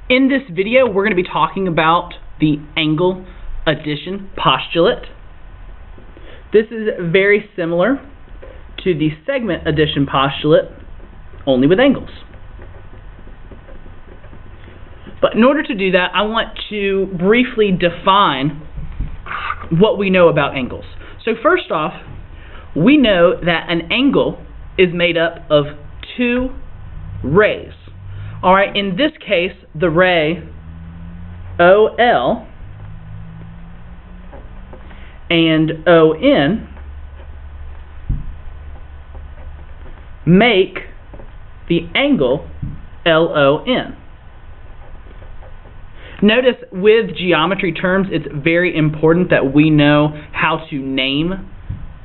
In this video, we're going to be talking about the angle addition postulate. This is very similar to the segment addition postulate, only with angles. But in order to do that, I want to briefly define what we know about angles. So first off, we know that an angle is made up of two rays. Alright, in this case, the ray OL and ON make the angle LON. Notice with geometry terms, it's very important that we know how to name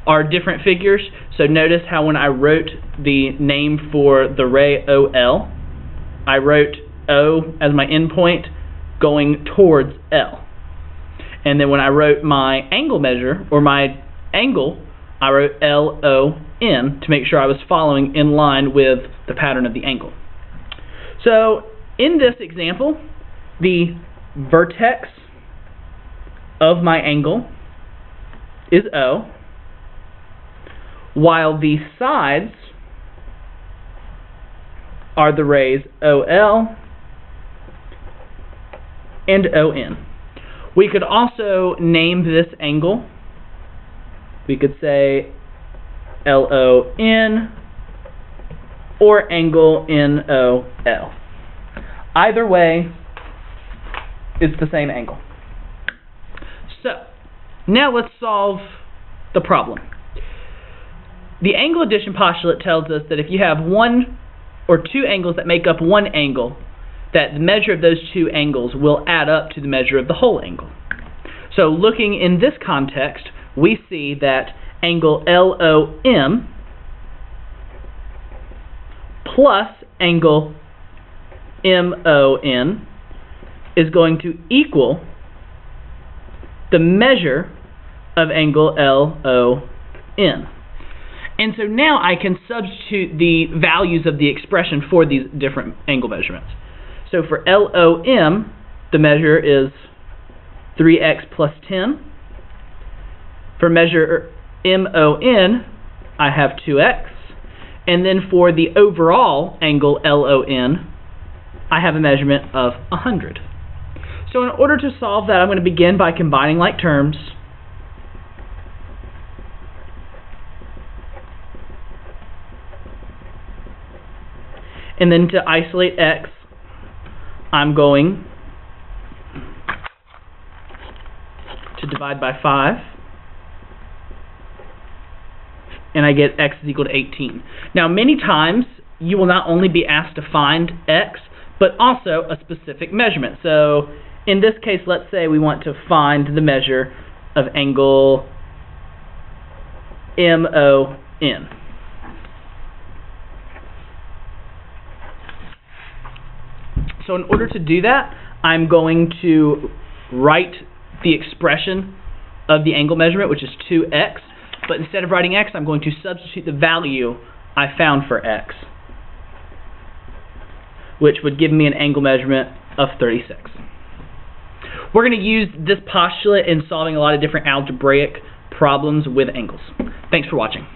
our different figures. So notice how when I wrote the name for the ray OL, I wrote O as my endpoint going towards L. And then when I wrote my angle measure, or my angle, I wrote LON to make sure I was following in line with the pattern of the angle. So in this example, the vertex of my angle is O, while the sides are the rays OL and ON. We could also name this angle. We could say LON or angle NOL. Either way, it's the same angle. So, now let's solve the problem. The angle addition postulate tells us that if you have one or two angles that make up one angle, that the measure of those two angles will add up to the measure of the whole angle. So looking in this context, we see that angle LOM plus angle MON is going to equal the measure of angle LON. And so now I can substitute the values of the expression for these different angle measurements. So for LOM, the measure is 3x plus 10. For measure MON, I have 2x. And then for the overall angle LON, I have a measurement of 100. So in order to solve that, I'm going to begin by combining like terms. And then to isolate x, I'm going to divide by 5. And I get x is equal to 18. Now, many times, you will not only be asked to find x, but also a specific measurement. So, in this case, let's say we want to find the measure of angle MON. So in order to do that, I'm going to write the expression of the angle measurement, which is 2x. But instead of writing x, I'm going to substitute the value I found for x, which would give me an angle measurement of 36. We're going to use this postulate in solving a lot of different algebraic problems with angles. Thanks for watching.